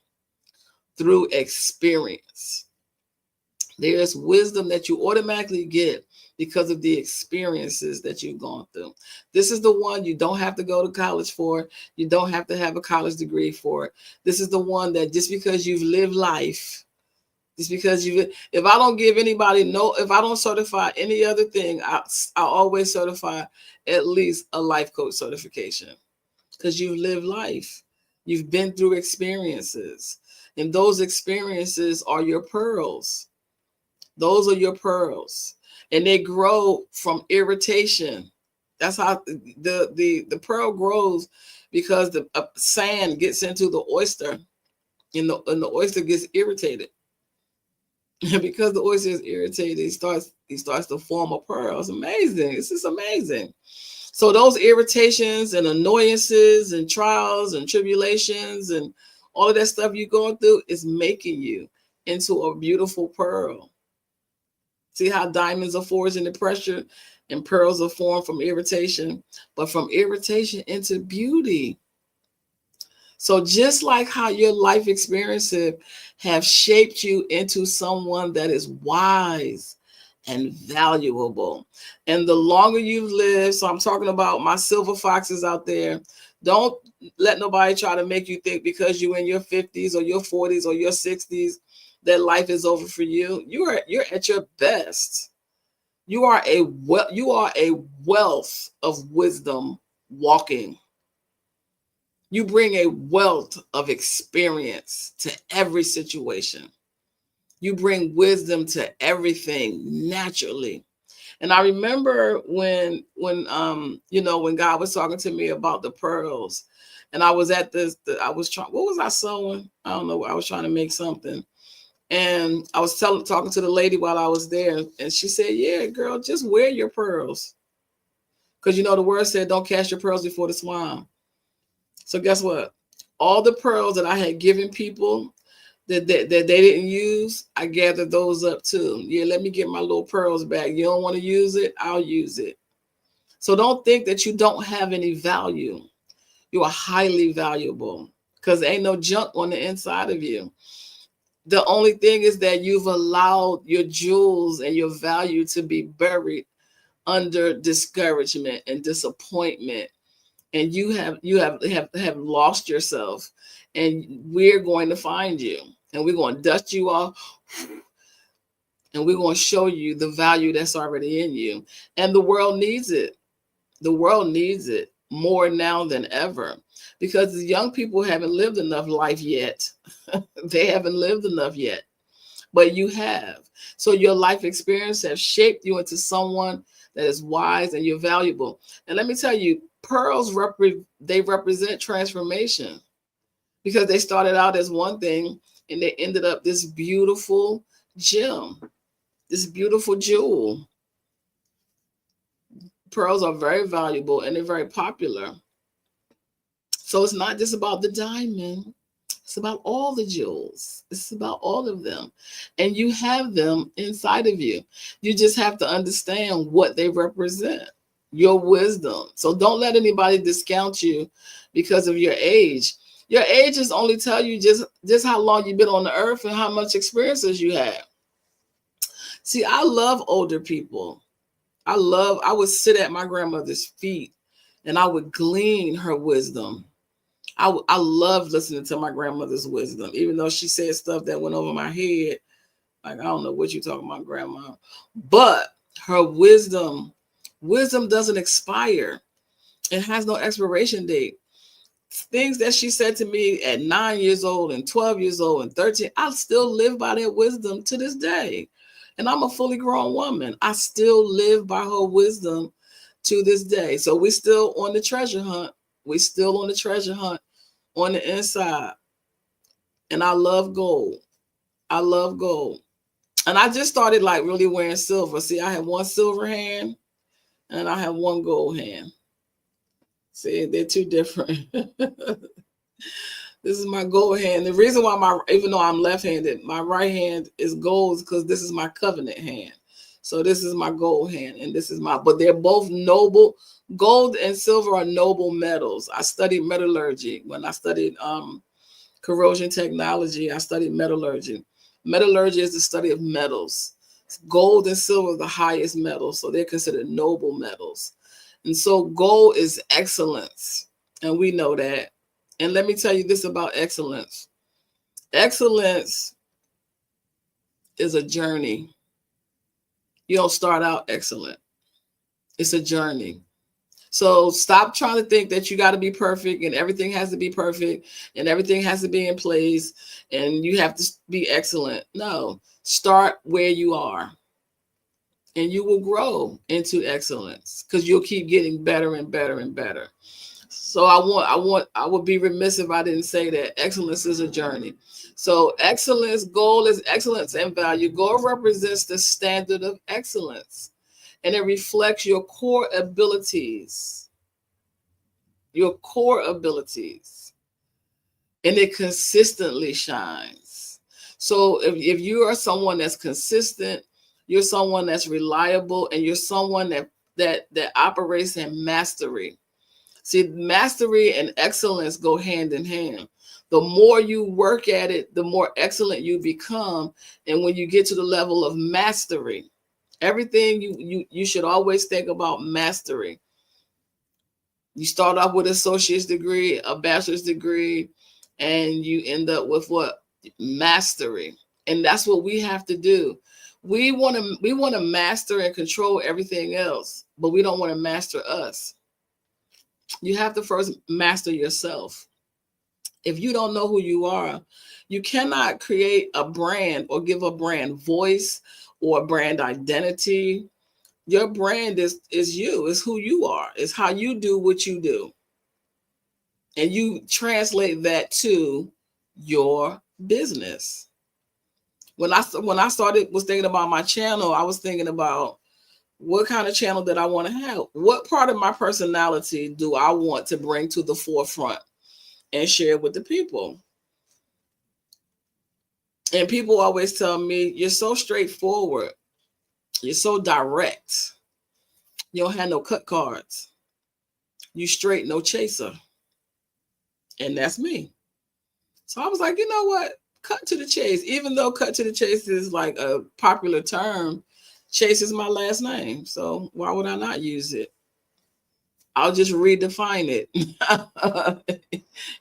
through experience. There's wisdom that you automatically get because of the experiences that you've gone through. This is the one you don't have to go to college for. You don't have to have a college degree for. This is the one that just because you've lived life, just because if I don't give anybody if I don't certify any other thing, I always certify at least a life coach certification because you've lived life. You've been through experiences, and those experiences are your pearls. Those are your pearls, and they grow from irritation. That's how the pearl grows, because the sand gets into the oyster, and the oyster gets irritated. And because the oyster is irritated, he starts to form a pearl. It's amazing. This is amazing. So those irritations and annoyances and trials and tribulations and all of that stuff you're going through is making you into a beautiful pearl. See how diamonds are forged in the pressure and pearls are formed from irritation, but from irritation into beauty. So just like how your life experiences have shaped you into someone that is wise and valuable. And the longer you live, so I'm talking about my silver foxes out there, don't let nobody try to make you think because you're in your 50s or your 40s or your 60s that life is over for you. You're at your best. You are a wealth of wisdom walking. You bring a wealth of experience to every situation. You bring wisdom to everything naturally. And I remember when God was talking to me about the pearls, and I was at I was trying, what was I sewing? I don't know. I was trying to make something. And I was talking to the lady while I was there, and she said, "Yeah, girl, just wear your pearls, because the word said, don't cast your pearls before the swine." So guess what? All the pearls that I had given people that they didn't use, I gathered those up too. Yeah, let me get my little pearls back. You don't want to use it? I'll use it. So don't think that you don't have any value. You are highly valuable, because ain't no junk on the inside of you. The only thing is that you've allowed your jewels and your value to be buried under discouragement and disappointment, and you have lost yourself. And we're going to find you, and we're going to dust you off, and we're going to show you the value that's already in you. And the world needs it. The world needs it more now than ever, because the young people haven't lived enough life yet. They haven't lived enough yet, but you have. So your life experience has shaped you into someone that is wise, and you're valuable. And let me tell you, pearls they represent transformation, because they started out as one thing and they ended up this beautiful gem, this beautiful jewel. Pearls are very valuable and they're very popular. So it's not just about the diamond. It's about all the jewels. It's about all of them. And you have them inside of you. You just have to understand what they represent, your wisdom. So don't let anybody discount you because of your age. Your age is only tell you just how long you've been on the earth and how much experiences you have. See, I love older people. I would sit at my grandmother's feet and I would glean her wisdom. I love listening to my grandmother's wisdom, even though she said stuff that went over my head. Like, I don't know what you're talking about, Grandma. But her wisdom doesn't expire. It has no expiration date. Things that she said to me at 9 years old and 12 years old and 13, I still live by that wisdom to this day. And I'm a fully grown woman. I still live by her wisdom to this day. So we still on the treasure hunt. We still on the treasure hunt on the inside. And I love gold. I love gold. And I just started like really wearing silver. See, I have one silver hand and I have one gold hand. See, they're two different. This is my gold hand. The reason why even though I'm left-handed, my right hand is gold because this is my covenant hand. So this is my gold hand and this is but they're both noble. Gold and silver are noble metals. I studied metallurgy. When I studied corrosion technology, I studied metallurgy. Metallurgy is the study of metals. Gold and silver are the highest metals, so they're considered noble metals. And so gold is excellence, and we know that. And let me tell you this about excellence. Excellence is a journey. You don't start out excellent. It's a journey. So stop trying to think that you got to be perfect and everything has to be perfect and everything has to be in place and you have to be excellent. No, start where you are and you will grow into excellence because you'll keep getting better and better and better. So I would be remiss if I didn't say that excellence is a journey. So excellence, goal is excellence and value. Goal represents the standard of excellence and it reflects your core abilities. Your core abilities. And it consistently shines. So if you are someone that's consistent, you're someone that's reliable, and you're someone that operates in mastery. See, mastery and excellence go hand in hand. The more you work at it, the more excellent you become. And when you get to the level of mastery, everything you should always think about mastery. You start off with an associate's degree, a bachelor's degree, and you end up with what? Mastery. And that's what we have to do. We want to master and control everything else, but we don't want to master us. You have to first master yourself. If you don't know who you are, you cannot create a brand or give a brand voice or brand identity Your brand is you, is who you are, is how you do what you do. And you translate that to your business. When I started was thinking about my channel, I was thinking about what kind of channel that I want to have. What part of my personality do I want to bring to the forefront and share with the people? And people always tell me, you're so straightforward. You're so direct. You don't have no cut cards. You straight, no chaser. And that's me. So I was like, you know what? Cut to the chase. Even though cut to the chase is like a popular term, Chase is my last name. So why would I not use it? I'll just redefine it.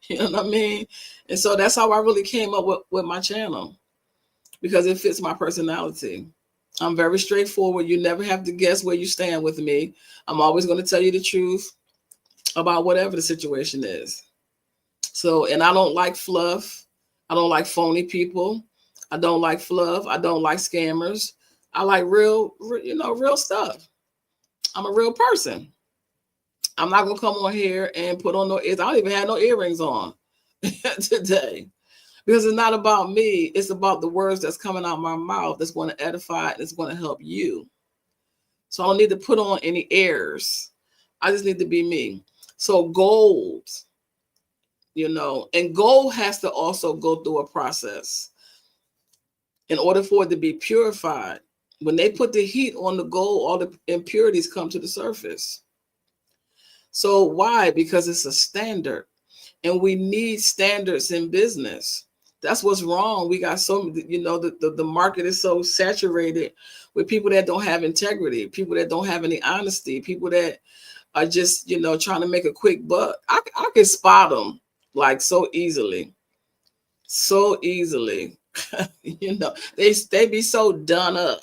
You know what I mean? And so that's how I really came up with my channel, because it fits my personality. I'm very straightforward. You never have to guess where you stand with me. I'm always going to tell you the truth about whatever the situation is. So, and I don't like fluff. I don't like phony people. I don't like fluff. I don't like scammers. I like real stuff. I'm a real person. I'm not going to come on here and put on no ears. I don't even have no earrings on today, because it's not about me. It's about the words that's coming out of my mouth that's going to edify, that's going to help you. So I don't need to put on any airs. I just need to be me. So gold, and gold has to also go through a process in order for it to be purified. When they put the heat on the gold, all the impurities come to the surface. So why? Because it's a standard, and we need standards in business. That's what's wrong. We got the market is so saturated with people that don't have integrity, people that don't have any honesty, people that are just, trying to make a quick buck. I can spot them like so easily. They be so done up.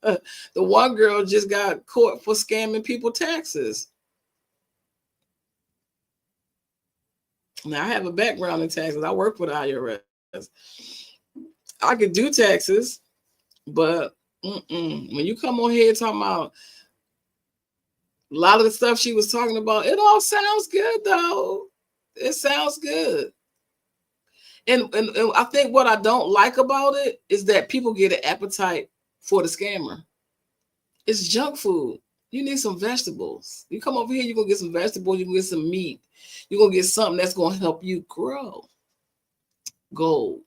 The one girl just got caught for scamming people taxes. Now, I have a background in taxes. I work for the IRS. I could do taxes, but when you come on here talking about a lot of the stuff she was talking about, it all sounds good, though. It sounds good. And I think what I don't like about it is that people get an appetite for the scammer. It's junk food. You need some vegetables. You come over here, you're going to get some vegetables, you can get some meat. You're going to get something that's going to help you grow. Gold.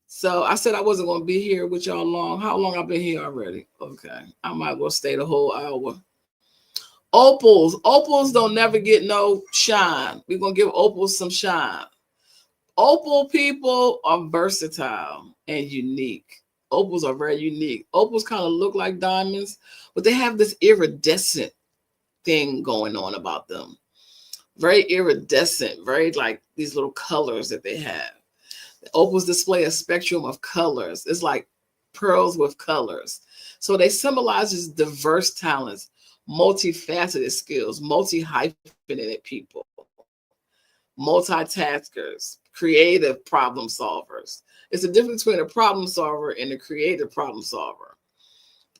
So I said I wasn't going to be here with y'all long. How long I've been here already? Okay. I might well stay the whole hour. Opals. Opals don't never get no shine. We're going to give opals some shine. Opal people are versatile and unique. Opals are very unique. Opals kind of look like diamonds, but they have this iridescent thing going on about them. Very iridescent, very like these little colors that they have. Opals display a spectrum of colors. It's like pearls with colors. So they symbolizes diverse talents, multifaceted skills, multi-hyphenated people, multitaskers, creative problem solvers. It's the difference between a problem solver and a creative problem solver.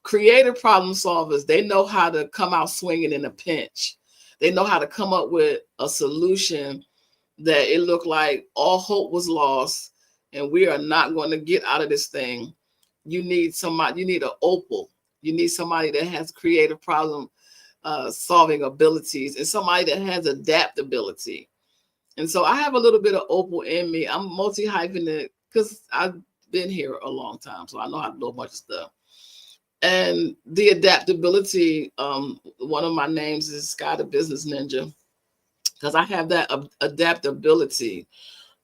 Creative problem solvers, they know how to come out swinging in a pinch. They know how to come up with a solution that it looked like all hope was lost and we are not going to get out of this thing. You need somebody, you need an opal. You need somebody that has creative problem solving abilities and somebody that has adaptability. And so I have a little bit of opal in me. I'm multi-hyphenate because I've been here a long time, so I know how to do a bunch of stuff. And the adaptability, one of my names is Sky the Business Ninja, because I have that adaptability.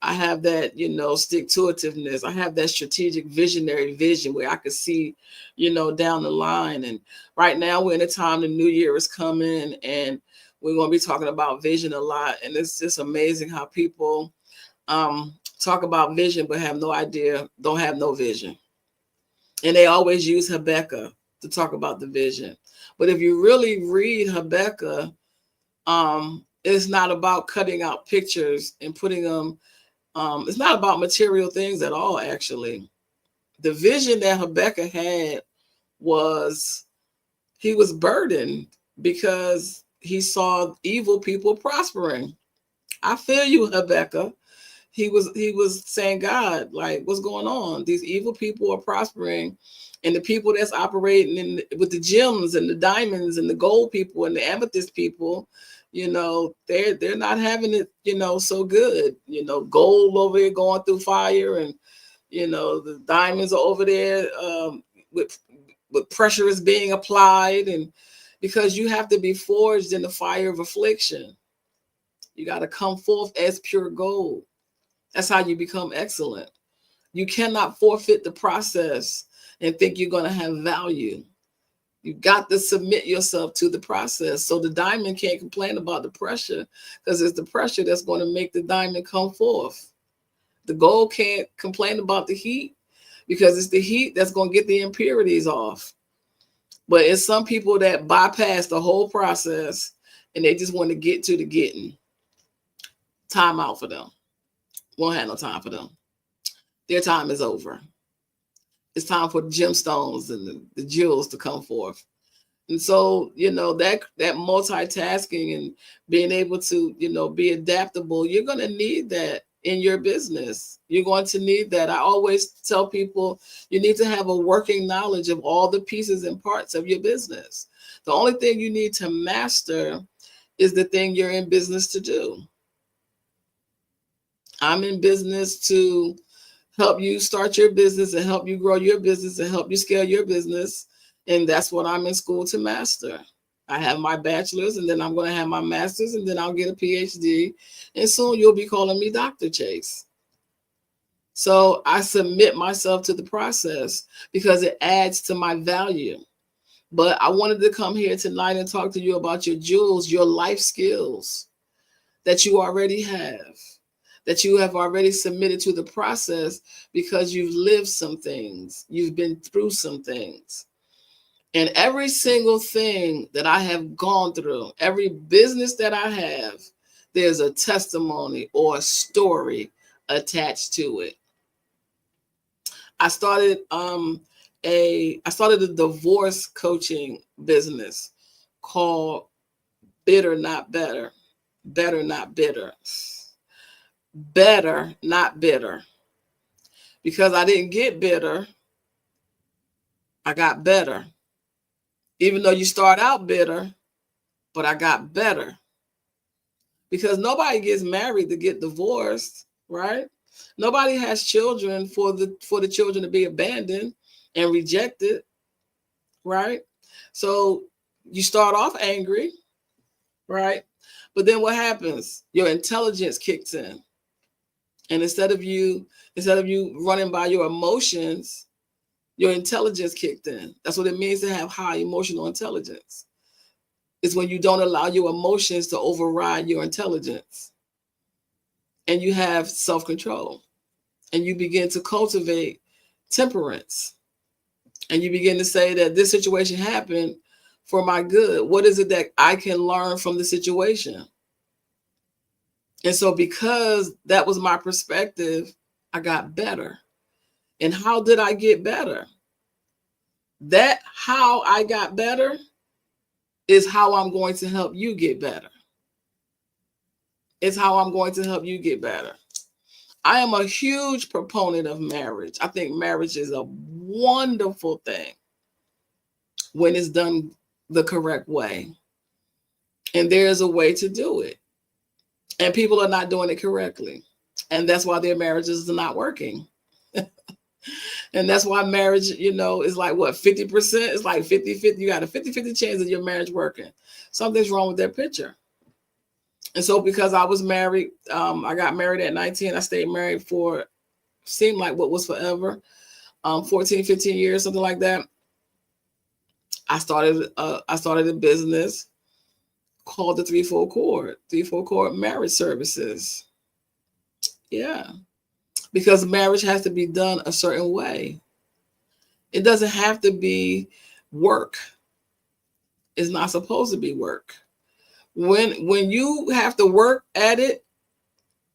I have that, stick-to-itiveness. I have that strategic visionary vision where I could see, down the line. And right now we're in a time the new year is coming and we're going to be talking about vision a lot. And it's just amazing how people talk about vision but have no idea, don't have no vision. And they always use Habakkuk to talk about the vision. But if you really read Habakkuk, it's not about cutting out pictures and putting them. It's not about material things at all, actually. The vision that Habakkuk had was he was burdened because he saw evil people prospering. I feel you, Rebecca. He was saying, God, like, what's going on? These evil people are prospering, and the people that's operating with the gems and the diamonds and the gold people and the amethyst people, they're not having it, so good. Gold over there going through fire, and the diamonds are over there with pressure is being applied, and because you have to be forged in the fire of affliction, you got to come forth as pure gold. That's how you become excellent. You cannot forfeit the process and think you're going to have value. You got to submit yourself to the process. So the diamond can't complain about the pressure, because it's the pressure that's going to make the diamond come forth. The gold can't complain about the heat, because it's the heat that's going to get the impurities off. But it's some people that bypass the whole process and they just want to get to the getting. Time out for them. Won't have no time for them. Their time is over. It's time for the gemstones and the jewels to come forth. And so, that multitasking and being able to, be adaptable, you're going to need that in your business. You're going to need that. I always tell people you need to have a working knowledge of all the pieces and parts of your business. The only thing you need to master is the thing you're in business to do. I'm in business to help you start your business and help you grow your business and help you scale your business. And that's what I'm in school to master. I have my bachelor's, and then I'm going to have my master's, and then I'll get a PhD. And soon you'll be calling me Dr. Chase. So I submit myself to the process because it adds to my value. But I wanted to come here tonight and talk to you about your jewels, your life skills that you already have, that you have already submitted to the process because you've lived some things, you've been through some things. And every single thing that I have gone through, every business that I have, there's a testimony or a story attached to it. I started a divorce coaching business called Bitter Not Better. Better Not Bitter. Better Not Bitter. Because I didn't get bitter, I got better. Even though you start out bitter, but I got better. Because nobody gets married to get divorced, right? Nobody has children for the children to be abandoned and rejected, right? So you start off angry, right? But then what happens? Your intelligence kicks in. And instead of you running by your emotions, your intelligence kicked in. That's what it means to have high emotional intelligence. It's when you don't allow your emotions to override your intelligence. And you have self-control. And you begin to cultivate temperance. And you begin to say that this situation happened for my good. What is it that I can learn from the situation? And so because that was my perspective, I got better. And how did I get better? That how I got better is how I'm going to help you get better. It's how I'm going to help you get better. I am a huge proponent of marriage. I think marriage is a wonderful thing when it's done the correct way. And there's a way to do it. And people are not doing it correctly. And that's why their marriages are not working. And that's why marriage, is like what, 50%? It's like 50-50. You got a 50-50 chance of your marriage working. Something's wrong with their picture. And so because I was married, I got married at 19. I stayed married for, seemed like what was forever, 14, 15 years, something like that. I started a business called the Threefold Chord Marriage Services. Yeah. Because marriage has to be done a certain way. It doesn't have to be work. It's not supposed to be work. When you have to work at it,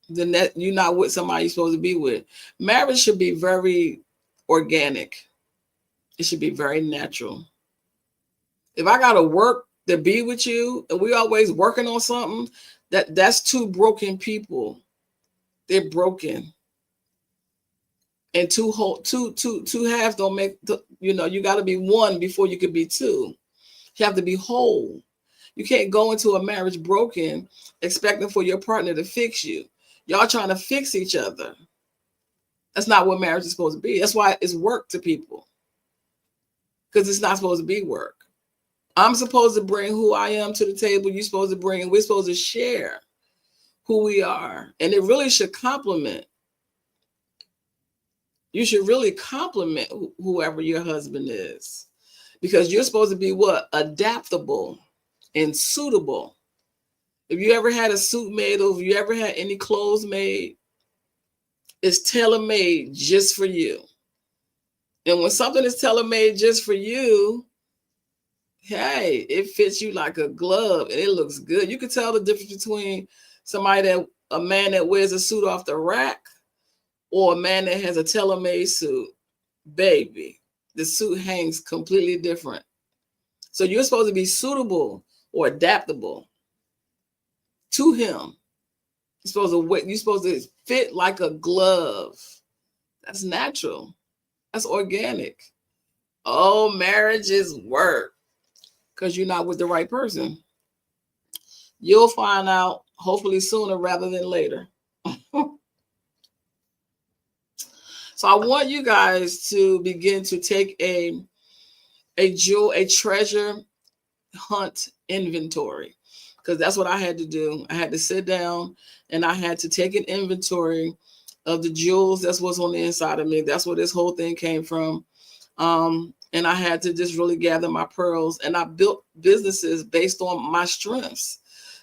then that you're not with somebody you're supposed to be with. Marriage should be very organic. It should be very natural. If I gotta work to be with you and we always working on something, that's two broken people. They're broken. And two halves don't make you got to be one before you could be two. You have to be whole. You can't go into a marriage broken expecting for your partner to fix you. Y'all trying to fix each other. That's not what marriage is supposed to be. That's why it's work to people, because it's not supposed to be work. I'm supposed to bring who I am to the table. You're supposed to bring, and we're supposed to share who we are. And it really should complement. You should really compliment whoever your husband is, because you're supposed to be what? Adaptable and suitable. If you ever had a suit made, or if you ever had any clothes made, it's tailor-made just for you. And when something is tailor-made just for you, hey, it fits you like a glove and it looks good. You can tell the difference between a man that wears a suit off the rack or a man that has a tailor-made suit. Baby, the suit hangs completely different. So you're supposed to be suitable or adaptable to him. You're supposed to fit like a glove. That's natural. That's organic. Oh, marriage is work because you're not with the right person. You'll find out hopefully sooner rather than later. So I want you guys to begin to take a treasure hunt inventory, because that's what I had to do. I had to sit down and I had to take an inventory of the jewels. That's what's on the inside of me. That's where this whole thing came from. And I had to just really gather my pearls, and I built businesses based on my strengths.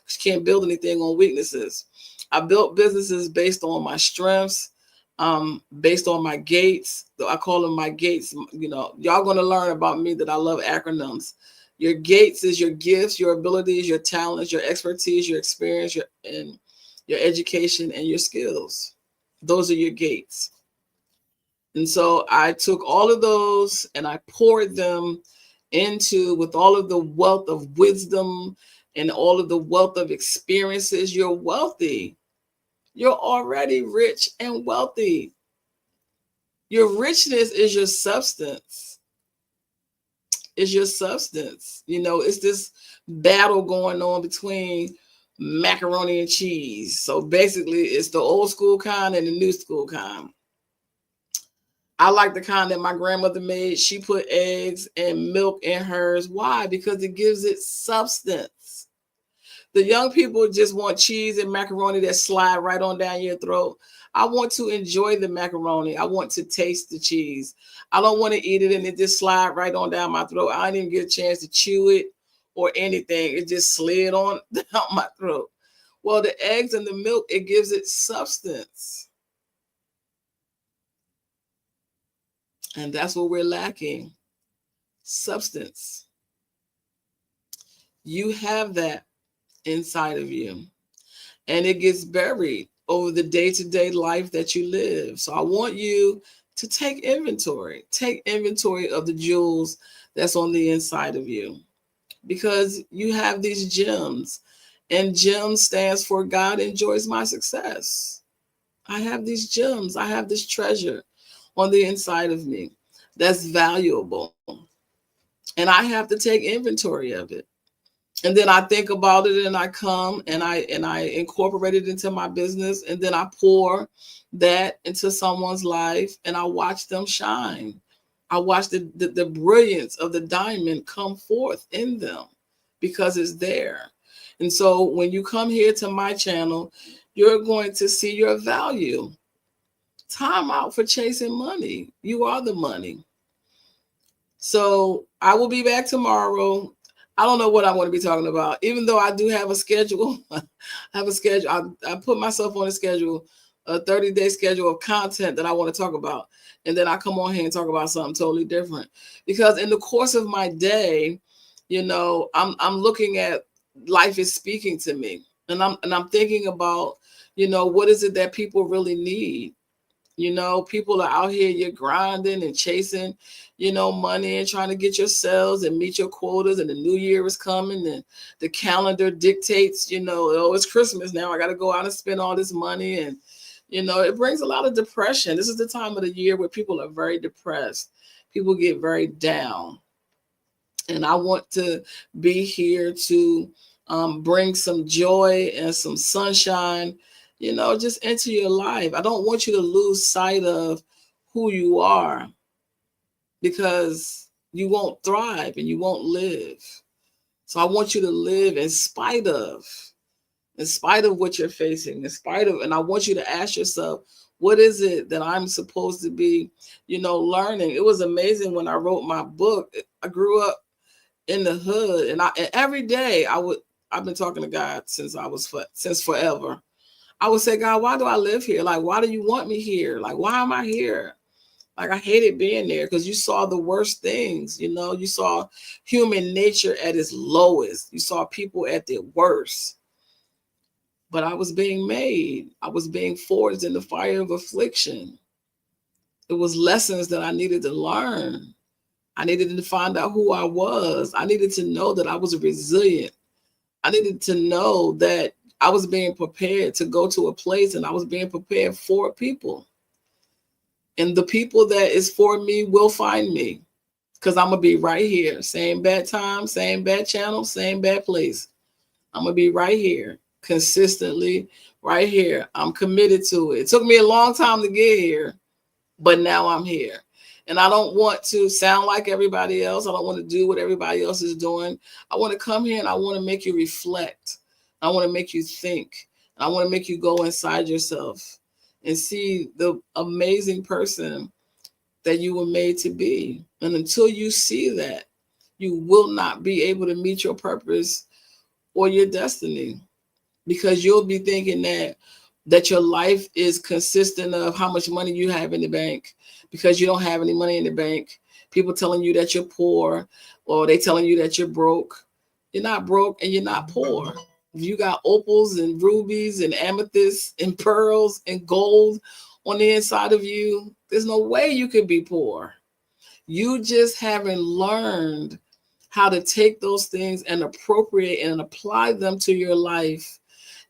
You can't build anything on weaknesses. I built businesses based on my strengths, based on my gates. I call them my gates. Y'all going to learn about me that I love acronyms. Your gates is your gifts, your abilities, your talents, your expertise, your experience, your education, and your skills. Those are your gates. And so I took all of those and I poured them with all of the wealth of wisdom and all of the wealth of experiences. You're wealthy. You're already rich and wealthy. Your richness is your substance. Is your substance. It's this battle going on between macaroni and cheese. So basically, it's the old school kind and the new school kind. I like the kind that my grandmother made. She put eggs and milk in hers. Why? Because it gives it substance. The young people just want cheese and macaroni that slide right on down your throat. I want to enjoy the macaroni. I want to taste the cheese. I don't want to eat it and it just slide right on down my throat. I didn't even get a chance to chew it or anything. It just slid on down my throat. Well, the eggs and the milk, it gives it substance. And that's what we're lacking. Substance. You have that inside of you. And it gets buried over the day-to-day life that you live. So I want you to take inventory. Take inventory of the jewels that's on the inside of you. Because you have these gems. And gems stands for God enjoys my success. I have these gems. I have this treasure on the inside of me that's valuable. And I have to take inventory of it. And then I think about it and I come and I incorporate it into my business. And then I pour that into someone's life and I watch them shine. I watch the brilliance of the diamond come forth in them because it's there. And so when you come here to my channel, you're going to see your value. Time out for chasing money. You are the money. So I will be back tomorrow. I don't know what I want to be talking about, even though I do have a schedule. I have a schedule. I put myself on a schedule, a 30-day schedule of content that I want to talk about. And then I come on here and talk about something totally different. Because in the course of my day, I'm looking at life is speaking to me. And I'm thinking about, what is it that people really need? You know, people are out here, you're grinding and chasing, you know, money and trying to get your sales and meet your quotas. And the new year is coming and the calendar dictates, you know, oh, it's Christmas now. I got to go out and spend all this money. And, you know, it brings a lot of depression. This is the time of the year where people are very depressed. People get very down. And I want to be here to bring some joy and some sunshine, you know, just into your life. I don't want you to lose sight of who you are, because you won't thrive and you won't live. So I want you to live in spite of what you're facing, in spite of, and I want you to ask yourself, what is it that I'm supposed to be, you know, learning? It was amazing when I wrote my book. I grew up in the hood, and every day I've been talking to God since forever. I would say, God, why do I live here? Like, why do you want me here? Like, why am I here? Like, I hated being there, because you saw the worst things. You know, you saw human nature at its lowest. You saw people at their worst. But I was being made. I was being forged in the fire of affliction. It was lessons that I needed to learn. I needed to find out who I was. I needed to know that I was resilient. I needed to know that I was being prepared to go to a place, and I was being prepared for people. And the people that is for me will find me, because I'm going to be right here. Same bad time, same bad channel, same bad place. I'm going to be right here, consistently right here. I'm committed to it. It took me a long time to get here, but now I'm here. And I don't want to sound like everybody else. I don't want to do what everybody else is doing. I want to come here and I want to make you reflect. I want to make you think. I want to make you go inside yourself and see the amazing person that you were made to be. And until you see that, you will not be able to meet your purpose or your destiny, because you'll be thinking that your life is consistent of how much money you have in the bank, because you don't have any money in the bank. People telling you that you're poor, or they telling you that you're broke. You're not broke and you're not poor. If you got opals and rubies and amethysts and pearls and gold on the inside of you, there's no way you could be poor. You just haven't learned how to take those things and appropriate and apply them to your life,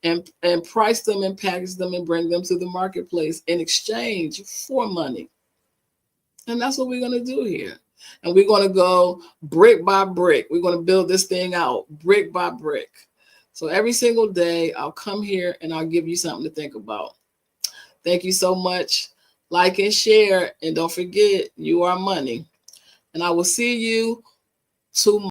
and price them and package them and bring them to the marketplace in exchange for money. And that's what we're going to do here. And we're going to go brick by brick. We're going to build this thing out brick by brick. So every single day, I'll come here and I'll give you something to think about. Thank you so much. Like and share. And don't forget, you are money. And I will see you tomorrow.